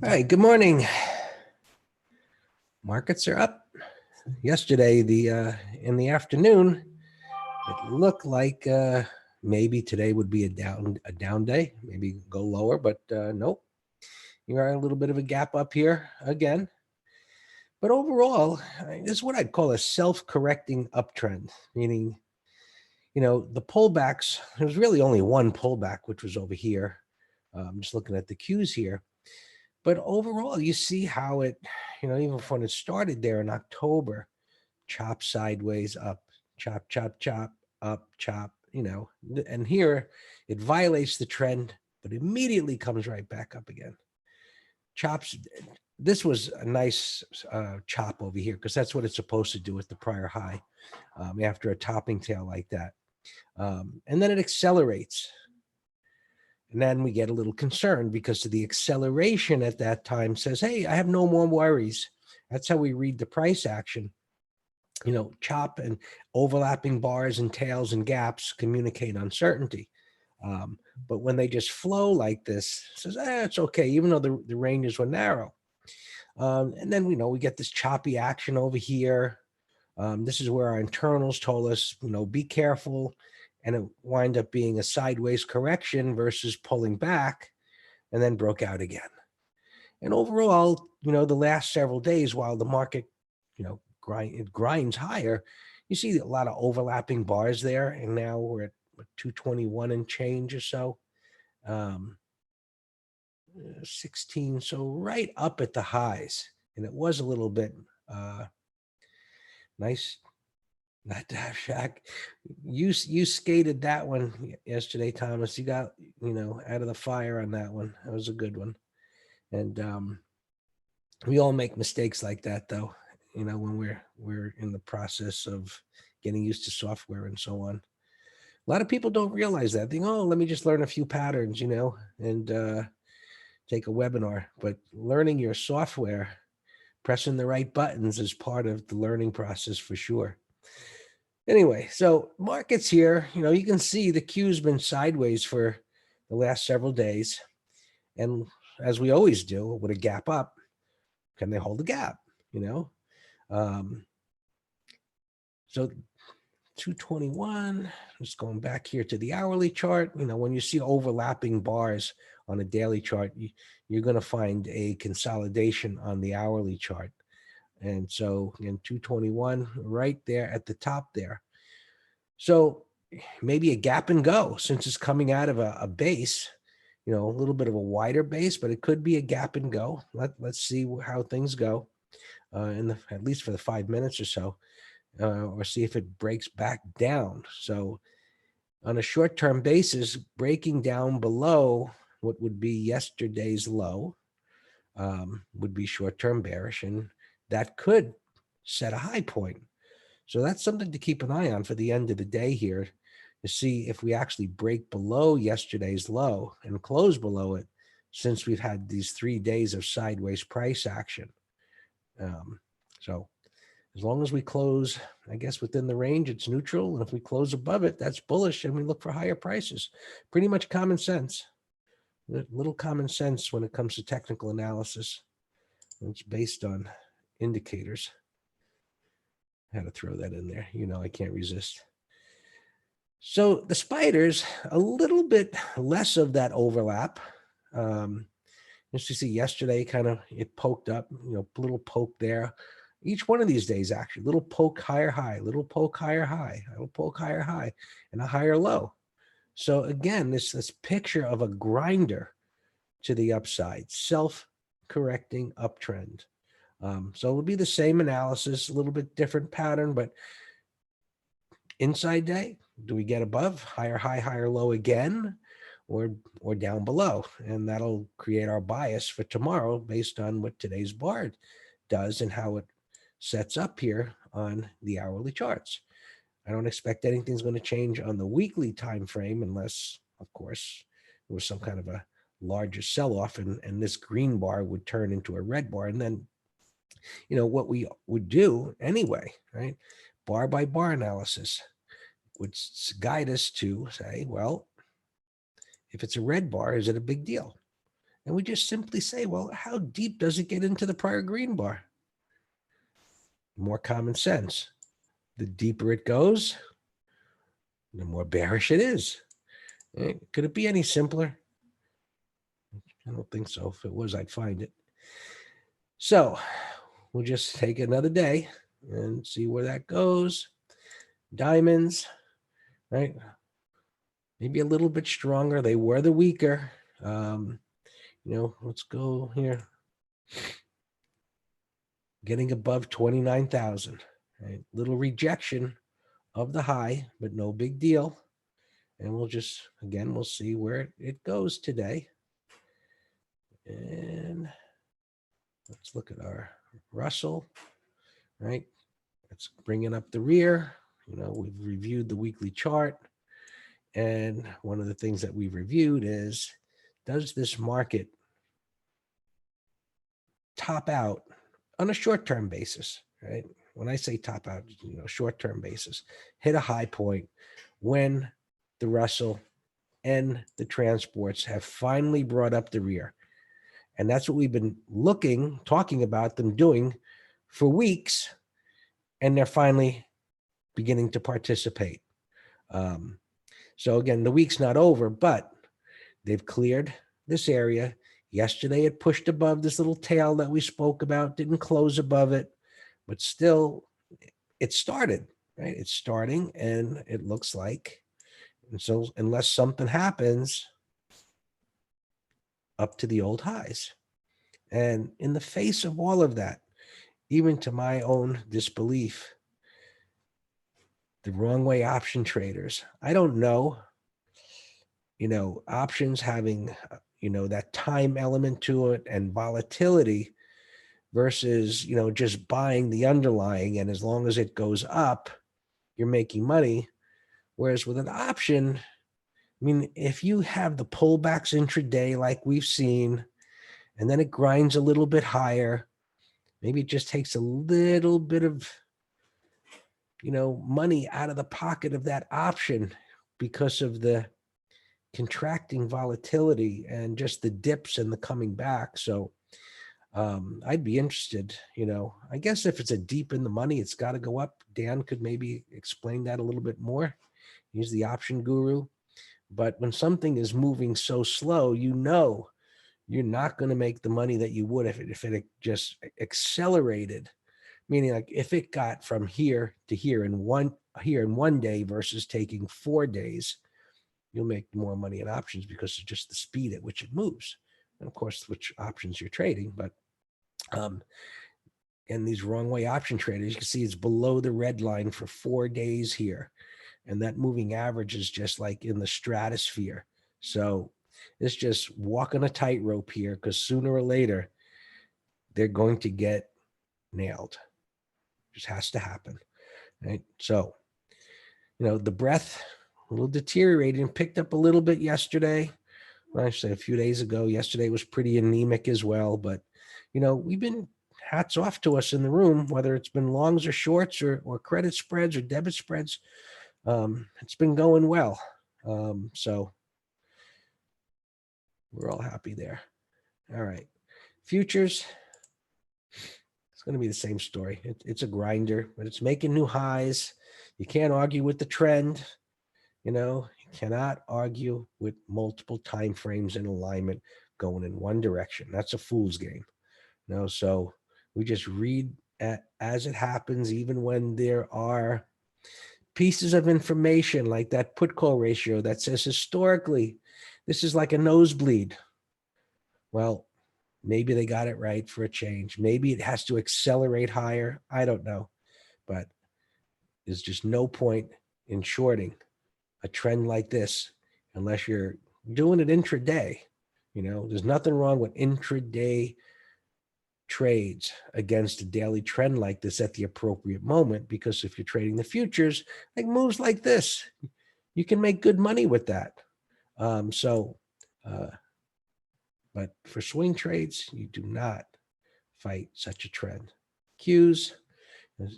All right, good morning. Markets are up. Yesterday, in the afternoon, it looked like maybe today would be a down day, maybe go lower, but nope. You are a little bit of a gap up here again. But overall, this is what I'd call a self-correcting uptrend, meaning, the pullbacks, there's really only one pullback, which was over here. I'm just looking at the cues here. But overall, you see how it, even when it started there in October, chop sideways up, chop, chop, chop, up, chop, and here it violates the trend, but immediately comes right back up again. Chops, this was a nice chop over here because that's what it's supposed to do with the prior high after a topping tail like that. And then it accelerates. And then we get a little concerned because of the acceleration at that time says, hey, I have no more worries. That's how we read the price action. Chop and overlapping bars and tails and gaps communicate uncertainty. But when they just flow like this, it says, it's okay, even though the ranges were narrow. And then, we get this choppy action over here. This is where our internals told us, be careful. And it wind up being a sideways correction versus pulling back and then broke out again. And overall, the last several days, while the market, it grinds higher, you see a lot of overlapping bars there. And now we're at 221 and change or so. 16. So right up at the highs. And it was a little bit nice. Not to have Shaq. You skated that one yesterday, Thomas. You got, out of the fire on that one. That was a good one. And we all make mistakes like that, though, when we're in the process of getting used to software and so on. A lot of people don't realize that. They think, oh, let me just learn a few patterns, and take a webinar. But learning your software, pressing the right buttons is part of the learning process for sure. Anyway, so markets here, you can see the Q's been sideways for the last several days. And as we always do with a gap up, can they hold the gap? So 221, just going back here to the hourly chart, when you see overlapping bars on a daily chart, you're going to find a consolidation on the hourly chart. And so in 221, right there at the top there. So maybe a gap and go since it's coming out of a base, a little bit of a wider base, but it could be a gap and go. Let's see how things go at least for the 5 minutes or so, or see if it breaks back down. So on a short-term basis, breaking down below what would be yesterday's low would be short-term bearish, and that could set a high point. So that's something to keep an eye on for the end of the day here to see if we actually break below yesterday's low and close below it, since we've had these 3 days of sideways price action. So as long as we close, I guess, within the range, it's neutral. And if we close above it, that's bullish and we look for higher prices. Pretty much common sense. Little common sense when it comes to technical analysis. It's based on indicators. I had to throw that in there. I can't resist. So the spiders, a little bit less of that overlap. As you see yesterday, kind of it poked up, little poke there. Each one of these days, actually, little poke higher high, little poke higher high, little poke higher high, and a higher low. So again, this picture of a grinder to the upside, self-correcting uptrend. So it'll be the same analysis, a little bit different pattern, but inside day, do we get above, higher high, higher low again, or down below? And that'll create our bias for tomorrow based on what today's bar does and how it sets up here on the hourly charts. I don't expect anything's going to change on the weekly time frame unless, of course, there was some kind of a larger sell-off and this green bar would turn into a red bar. And then, what we would do anyway, right? Bar by bar analysis would guide us to say, well, if it's a red bar, is it a big deal? And we just simply say, well, how deep does it get into the prior green bar? More common sense. The deeper it goes, the more bearish it is. Could it be any simpler? I don't think so. If it was, I'd find it. So we'll just take another day and see where that goes. Diamonds, right? Maybe a little bit stronger. They were the weaker. Let's go here. Getting above 29,000. Right? Little rejection of the high, but no big deal. And we'll see where it goes today. And let's look at our Russell, right? It's bringing up the rear. We've reviewed the weekly chart. And one of the things that we've reviewed is, does this market top out on a short-term basis, right? When I say top out, short-term basis, hit a high point when the Russell and the transports have finally brought up the rear. And that's what we've been talking about them doing for weeks, and they're finally beginning to participate. So again, the week's not over, but they've cleared this area. Yesterday, it pushed above this little tail that we spoke about, didn't close above it, but still it started, right? It's starting, and it looks like, and so unless something happens, up to the old highs. And in the face of all of that, even to my own disbelief, the wrong way option traders, I don't know, options having, that time element to it and volatility versus, just buying the underlying. And as long as it goes up, you're making money. Whereas with an option, I mean, if you have the pullbacks intraday like we've seen, and then it grinds a little bit higher, maybe it just takes a little bit of, money out of the pocket of that option because of the contracting volatility and just the dips and the coming back. So I'd be interested, I guess if it's a deep in the money, it's got to go up. Dan could maybe explain that a little bit more. He's the option guru. But when something is moving so slow, you're not going to make the money that you would if it just accelerated. Meaning, like, if it got from here to here in one day versus taking 4 days, you'll make more money in options because of just the speed at which it moves. And of course, which options you're trading. But and these wrong way option traders, you can see it's below the red line for 4 days here. And that moving average is just like in the stratosphere. So it's just walking a tightrope here, because sooner or later, they're going to get nailed. Just has to happen, right? So, the breadth, a little deteriorating, picked up a little bit yesterday. Well, actually, a few days ago. Yesterday was pretty anemic as well. But, we've been, hats off to us in the room, whether it's been longs or shorts or credit spreads or debit spreads. It's been going well. So we're all happy there. All right. Futures, it's going to be the same story. It's a grinder, but it's making new highs. You can't argue with the trend. You cannot argue with multiple time frames in alignment going in one direction. That's a fool's game. So we just read as it happens, even when there are pieces of information like that put call ratio that says historically this is like a nosebleed. Well, maybe they got it right for a change. Maybe it has to accelerate higher. I don't know. But there's just no point in shorting a trend like this unless you're doing it intraday. There's nothing wrong with intraday trades against a daily trend like this at the appropriate moment, because if you're trading the futures, like moves like this, you can make good money with that. But for swing trades, you do not fight such a trend. Qs,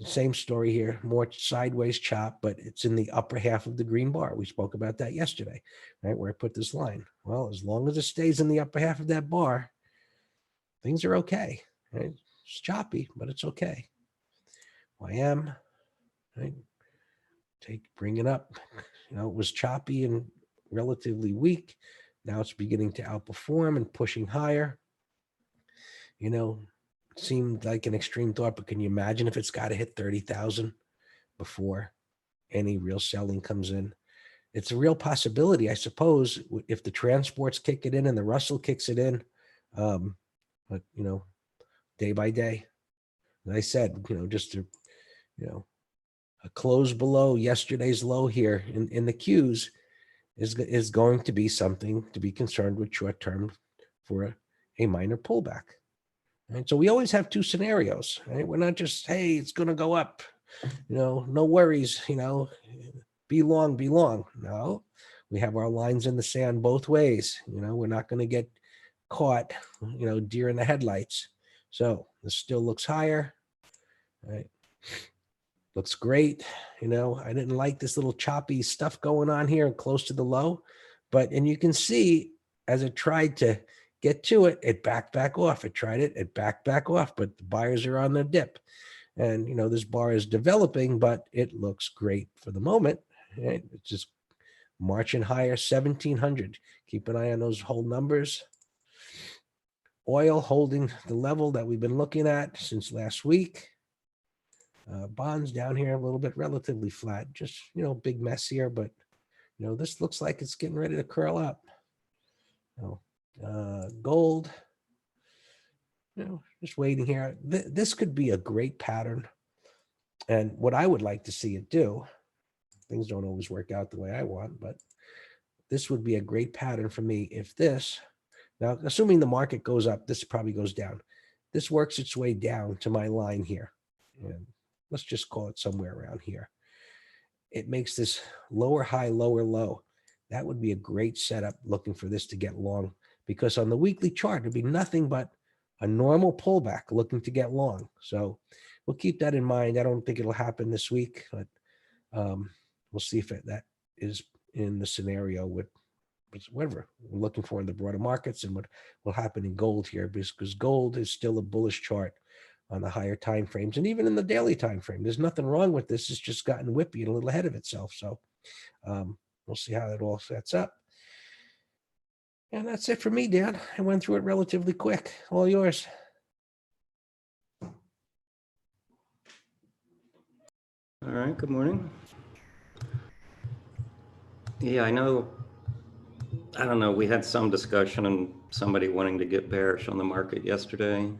Same story here, more sideways chop, but it's in the upper half of the green bar. We spoke about that yesterday, right? Where I put this line. Well, as long as it stays in the upper half of that bar, things are okay, right? It's choppy, but it's okay. YM, right? Bring it up. You know, it was choppy and relatively weak. Now it's beginning to outperform and pushing higher. You know, seemed like an extreme thought, but can you imagine if it's got to hit 30,000 before any real selling comes in? It's a real possibility, I suppose, if the transports kick it in and the Russell kicks it in. But you know, day by day, and I said, you know, just to, you know, a close below yesterday's low here in the Qs is going to be something to be concerned with short term for a minor pullback. Right? So we always have two scenarios, right? We're not just, hey, it's going to go up, you know, no worries, you know, be long, be long. No, we have our lines in the sand both ways. You know, we're not going to get caught, you know, deer in the headlights. So this still looks higher, right? Looks great. You know, I didn't like this little choppy stuff going on here close to the low, but, and you can see as it tried to get to it, it back off. It tried it, it back off, but the buyers are on the dip. And, you know, this bar is developing, but it looks great for the moment. Right? It's just marching higher, 1700. Keep an eye on those whole numbers. Oil holding the level that we've been looking at since last week. Bonds down here a little bit relatively flat, just, you know, big mess here, but, you know, this looks like it's getting ready to curl up. You know, gold, you know, just waiting here. This could be a great pattern. And what I would like to see it do, things don't always work out the way I want, but this would be a great pattern for me if this, now assuming the market goes up, this probably goes down. This works its way down to my line here. And let's just call it somewhere around here. It makes this lower high, lower low. That would be a great setup looking for this to get long, because on the weekly chart, it'd be nothing but a normal pullback looking to get long. So we'll keep that in mind. I don't think it'll happen this week, but we'll see if that is in the scenario with whatever we're looking for in the broader markets and what will happen in gold here, because gold is still a bullish chart on the higher time frames and even in the daily time frame. There's nothing wrong with this. It's just gotten whippy and a little ahead of itself. So we'll see how that all sets up. And that's it for me, Dan. I went through it relatively quick. All yours. All right, good morning. Yeah, I know, I don't know, we had some discussion and somebody wanting to get bearish on the market yesterday.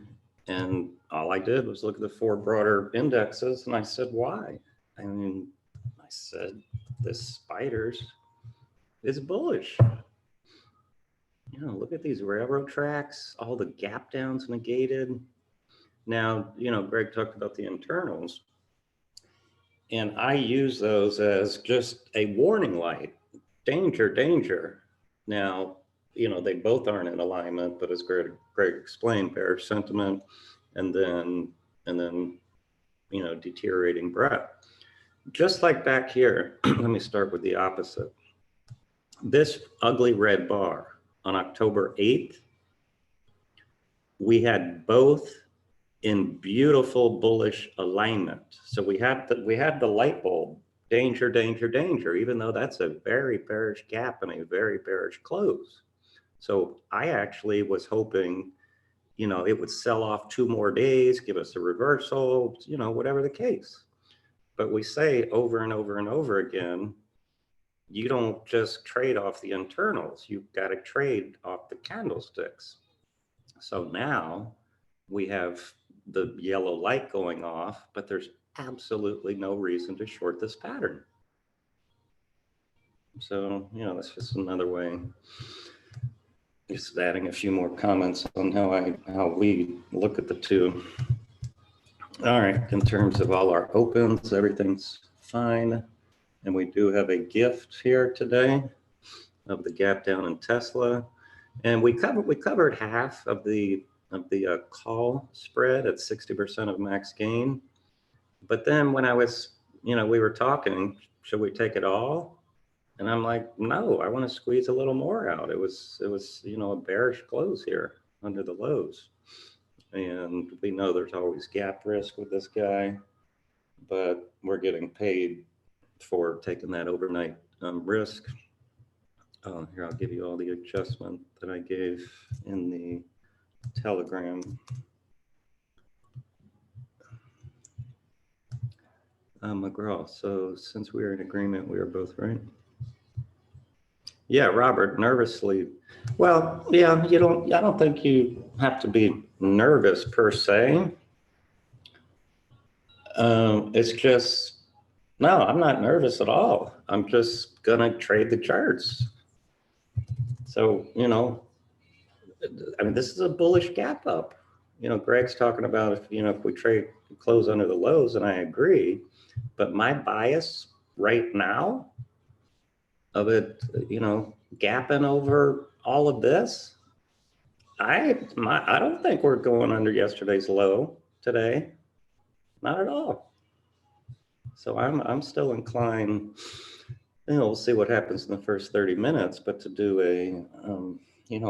And all I did was look at the four broader indexes and I said, why? I mean, I said, this spiders is bullish. You know, look at these railroad tracks, all the gap downs negated. Now, you know, Greg talked about the internals. And I use those as just a warning light. Danger, danger. Now, you know, they both aren't in alignment, but as Greg explained, bearish sentiment and then, you know, deteriorating breadth. Just like back here, let me start with the opposite. This ugly red bar on October 8th, we had both in beautiful bullish alignment. So we had the light bulb, danger, danger, danger, even though that's a very bearish gap and a very bearish close. So I actually was hoping, you know, it would sell off 2 more days, give us a reversal, you know, whatever the case. But we say over and over and over again, you don't just trade off the internals, you've got to trade off the candlesticks. So now we have the yellow light going off, but there's absolutely no reason to short this pattern. So, you know, that's just another way, just adding a few more comments on how we look at the two. All right, in terms of all our opens, everything's fine. And we do have a gift here today of the gap down in Tesla. And we covered half of the call spread at 60% of max gain. But then when I was, we were talking, should we take it all? And I'm like, no, I want to squeeze a little more out. It was, a bearish close here under the lows. And we know there's always gap risk with this guy, but we're getting paid for taking that overnight risk. Here, I'll give you all the adjustment that I gave in the Telegram. McGraw, so since we are in agreement, we are both right. Yeah, Robert, nervously. Well, yeah, I don't think you have to be nervous per se. It's just, no, I'm not nervous at all. I'm just gonna trade the charts. So, I mean, this is a bullish gap up. Greg's talking about if we trade close under the lows, and I agree, but my bias right now of it, gapping over all of this, I don't think we're going under yesterday's low today, not at all. So I'm still inclined. We'll see what happens in the first 30 minutes, but to do a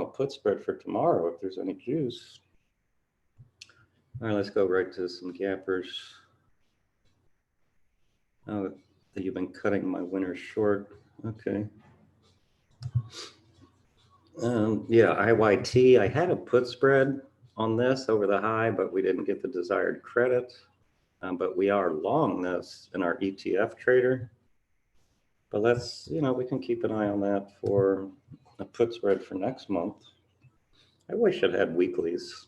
put spread for tomorrow if there's any juice. All right, let's go right to some gappers. Oh, you've been cutting my winner short. Okay. Yeah, IYT, I had a put spread on this over the high, but we didn't get the desired credit. But we are long this in our ETF trader. But let's, we can keep an eye on that for a put spread for next month. I wish it had weeklies.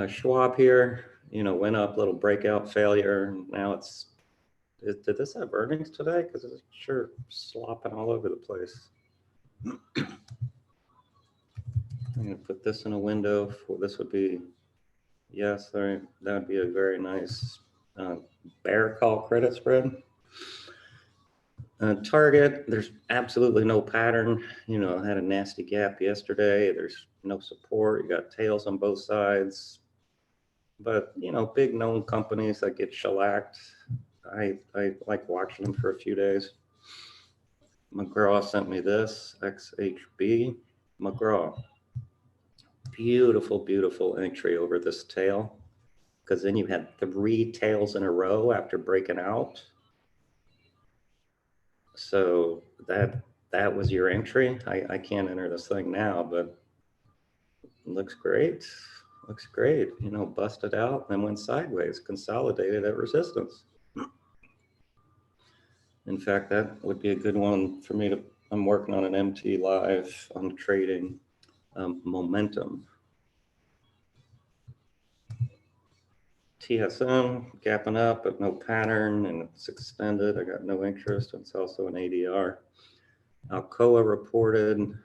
Schwab here, went up, little breakout failure. Now did this have earnings today? Because it's sure slopping all over the place. I'm going to put this in a window. This would be, yes, that would be a very nice bear call credit spread. Target, there's absolutely no pattern. I had a nasty gap yesterday. There's no support. You got tails on both sides. But, big known companies that get shellacked, I like watching them for a few days. McGraw sent me this, XHB. McGraw, beautiful, beautiful entry over this tail, because then you had 3 tails in a row after breaking out. So that was your entry. I can't enter this thing now, but it looks great. Looks great. Busted out and went sideways, consolidated at resistance. In fact, that would be a good one for me I'm working on an MT live on trading momentum. TSM gapping up, but no pattern, and it's extended. I got no interest. It's also an ADR. Alcoa reported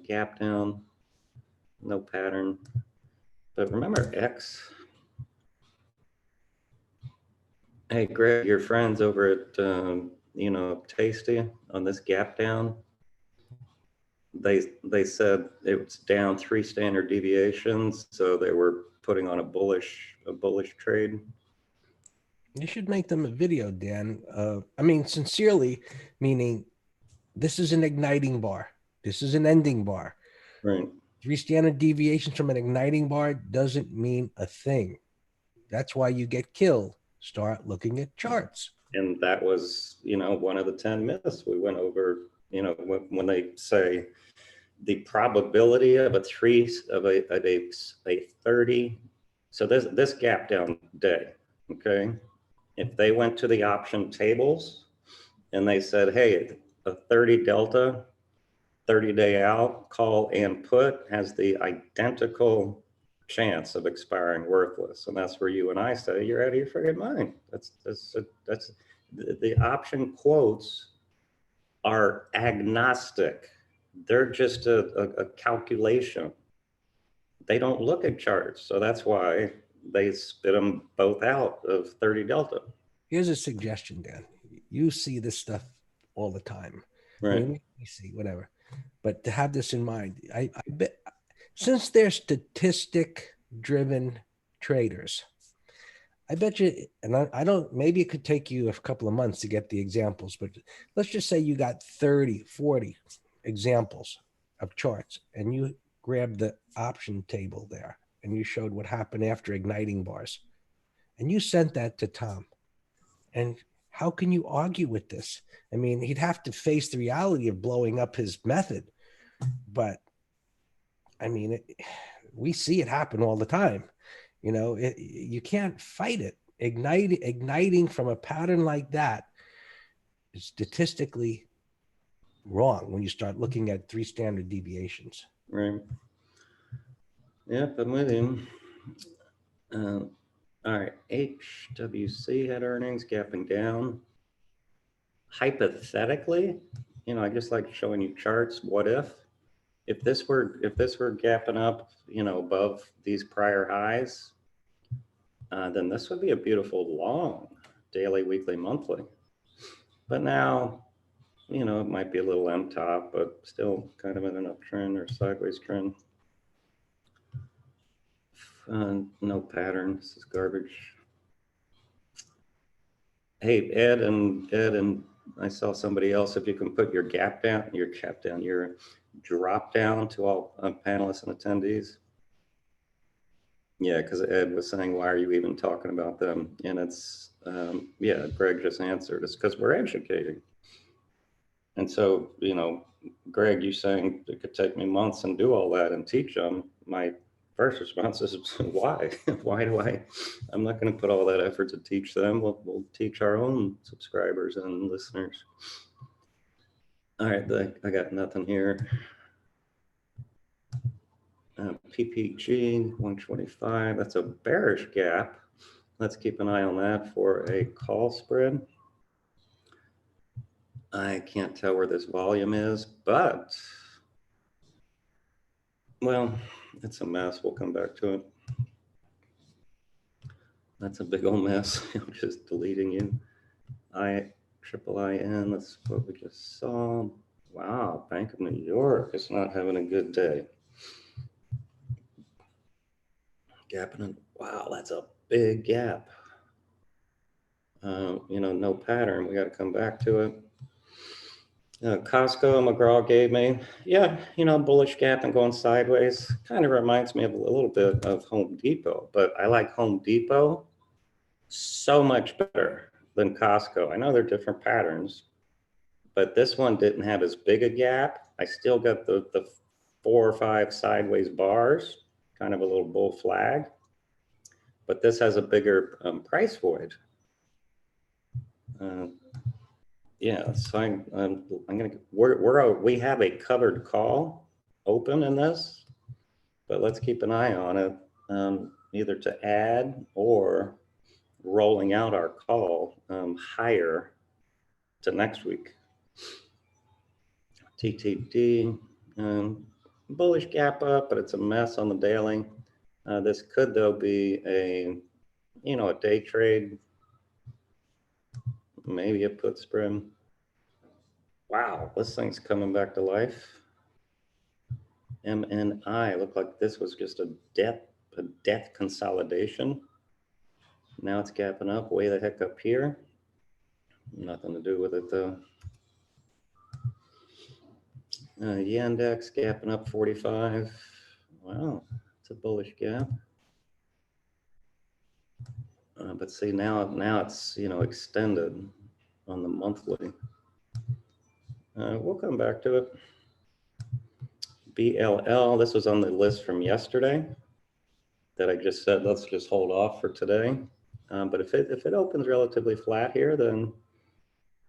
gap down, no pattern. But remember X. Hey, Greg, your friends over at Tasty on this gap down, they said it was down 3 standard deviations, so they were putting on a bullish trade. You should make them a video, Dan. I mean, sincerely, meaning this is an igniting bar. This is an ending bar. Right. 3 standard deviations from an igniting bar doesn't mean a thing. That's why you get killed. Start looking at charts. And that was, one of the 10 myths we went over, when they say the probability of a 30. So this gap down day, okay? If they went to the option tables and they said, hey, a 30 delta, 30-day out, call and put has the identical chance of expiring worthless. And that's where you and I say, you're out of your friggin' mind. That's the option quotes are agnostic. They're just a calculation. They don't look at charts. So that's why they spit them both out of 30 delta. Here's a suggestion, Dan. You see this stuff all the time. Right. I mean, we see whatever. But to have this in mind, I bet since they're statistic-driven traders, I bet you, and I don't, maybe it could take you a couple of months to get the examples, but let's just say you got 30, 40 examples of charts and you grabbed the option table there and you showed what happened after igniting bars and you sent that to Tom. And how can you argue with this? I mean, he'd have to face the reality of blowing up his method, but I mean, we see it happen all the time. You know, you can't fight it. Igniting from a pattern like that is statistically wrong when you start looking at 3 standard deviations. Right. Yep, I'm with him. All right, HWC had earnings gapping down. Hypothetically, you know, I just like showing you charts. What if this were gapping up, you know, above these prior highs, then this would be a beautiful long daily, weekly, monthly. But now, you know, it might be a little M top, but still kind of in an uptrend or sideways trend. No pattern. This is garbage. Hey, Ed and I saw somebody else. If you can put your your drop down to all panelists and attendees. Yeah, because Ed was saying, why are you even talking about them? And it's, yeah, Greg just answered. It's because we're educating. And so, you know, Greg, you saying it could take me months and do all that and teach them. My first response is, why? Why do I'm not going to put all that effort to teach them. We'll teach our own subscribers and listeners. All right, I got nothing here. PPG 125, that's a bearish gap. Let's keep an eye on that for a call spread. I can't tell where this volume is, but, well, it's a mess. We'll come back to it. That's a big old mess. I'm just deleting you. IIIN, that's what we just saw. Wow, Bank of New York is not having a good day. Gapping, wow, that's a big gap. You know, no pattern. We got to come back to it. Costco, McGraw gave me, yeah, you know, bullish gap and going sideways. Kind of reminds me of a little bit of Home Depot, but I like Home Depot so much better than Costco. I know they're different patterns, but this one didn't have as big a gap. I still got the 4 or 5 sideways bars, kind of a little bull flag, but this has a bigger price void. Yeah, so I'm gonna, we have a covered call open in this, but let's keep an eye on it, either to add or rolling out our call higher to next week. TTD, bullish gap up, but it's a mess on the daily. This could though be a, you know, a day trade, maybe a put spread. Wow, this thing's coming back to life. MNI looked like this was just a death consolidation. Now it's gapping up way the heck up here. Nothing to do with it though. Yandex gapping up 45. Wow, it's a bullish gap. But see now it's, you know, extended on the monthly. We'll come back to it. BLL, this was on the list from yesterday that I just said, let's just hold off for today. But if it opens relatively flat here, then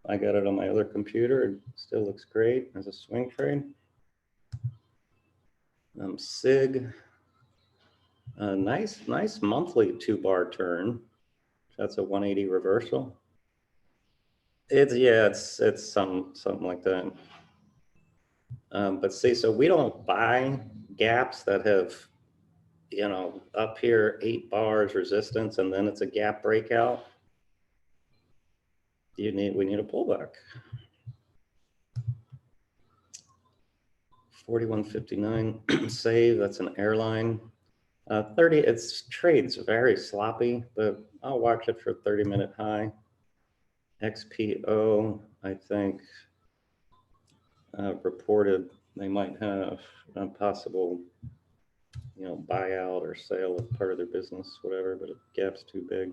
I got it on my other computer. It still looks great as a swing trade. SIG, nice monthly 2-bar turn. That's a 180 reversal. It's something like that. But see, so we don't buy gaps that have, you know, up here 8 bars resistance and then it's a gap breakout. We need a pullback. 41.59 save, that's an airline. It's trades very sloppy, but I'll watch it for 30-minute high. XPO, I think, reported they might have a possible, buyout or sale of part of their business, whatever, but the gap's too big.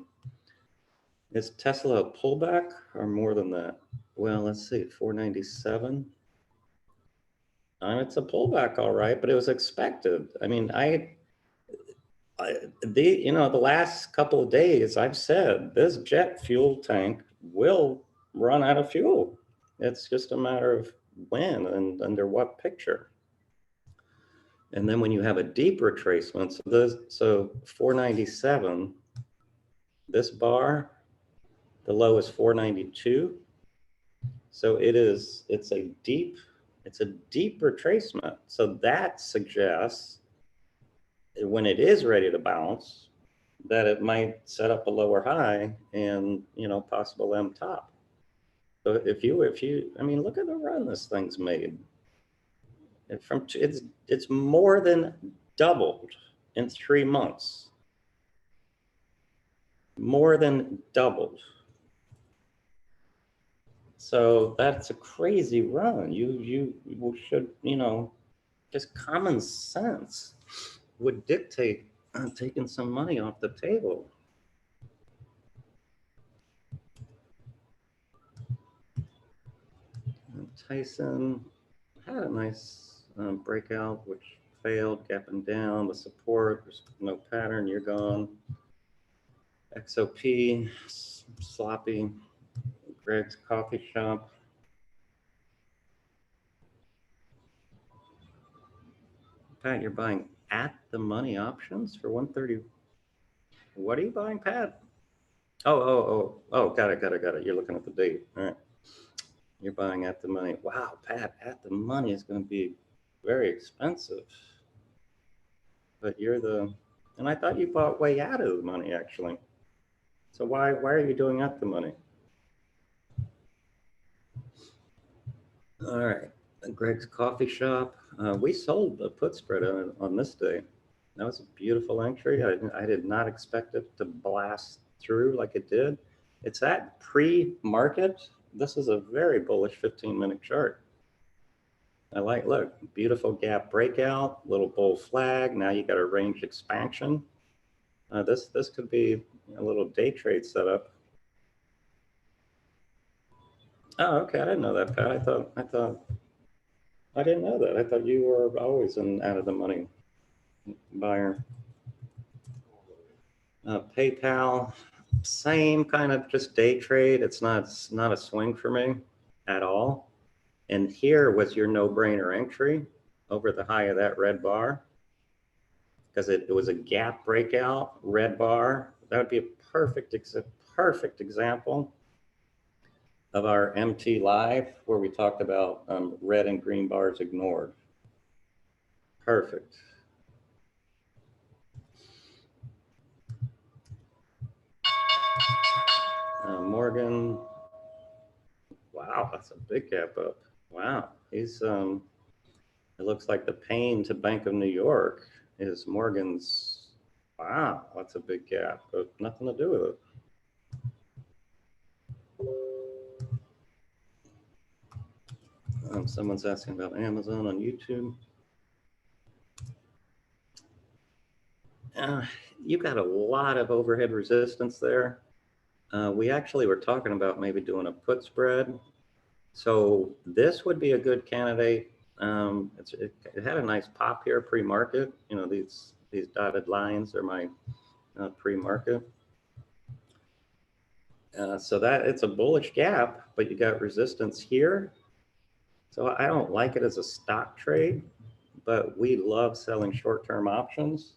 Is Tesla a pullback or more than that? Well, let's see, 497. It's a pullback, all right, but it was expected. I mean, the last couple of days, I've said this jet fuel tank will run out of fuel. It's just a matter of when and under what picture. And then when you have a deep retracement, so 497, this bar, the low is 492. So it's a deep retracement. So that suggests when it is ready to bounce, that it might set up a lower high and possible M top. So if you, I mean, look at the run this thing's made. It's more than doubled in 3 months. More than doubled. So that's a crazy run. You should, just common sense would dictate taking some money off the table. And Tyson had a nice breakout, which failed, gapping down with support. There's no pattern, you're gone. XOP, sloppy. Greg's Coffee Shop. Pat, you're buying at the money options for 130. What are you buying, Pat? Oh, got it. You're looking at the date. All right. You're buying at the money. Wow, Pat, at the money is going to be very expensive. But and I thought you bought way out of the money, actually. So why are you doing at the money? All right, Greg's Coffee Shop. We sold a put spread on this day. That was a beautiful entry. I did not expect it to blast through like it did. It's at pre-market. This is a very bullish 15-minute chart. Look, beautiful gap breakout, little bull flag. Now you got a range expansion. This could be a little day trade setup. Oh, okay. I didn't know that, Pat. I didn't know that. I thought you were always an out of the money buyer. PayPal, same kind of just day trade. It's not a swing for me at all. And here was your no-brainer entry over the high of that red bar, because it was a gap breakout, red bar. That would be a perfect example of our MT Live, where we talked about red and green bars ignored. Perfect. Morgan, wow, that's a big gap up. Wow, he's it looks like the pain to Bank of New York is Morgan's. Wow, that's a big gap, but nothing to do with it. Someone's asking about Amazon on YouTube. You've got a lot of overhead resistance there. We actually were talking about maybe doing a put spread. So this would be a good candidate. It had a nice pop here pre-market. These dotted lines are my pre-market. So that it's a bullish gap, but you got resistance here. So I don't like it as a stock trade, but we love selling short-term options.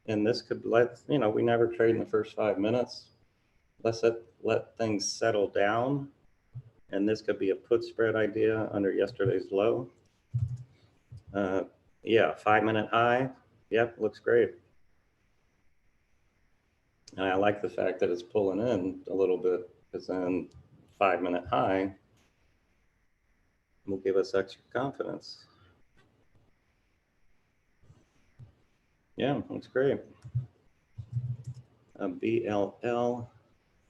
And this could we never trade in the first 5 minutes. Let's let things settle down. And this could be a put spread idea under yesterday's low. Yeah, 5-minute high. Yep, looks great. And I like the fact that it's pulling in a little bit, because then 5-minute high will give us extra confidence. Yeah, that's great. BLL.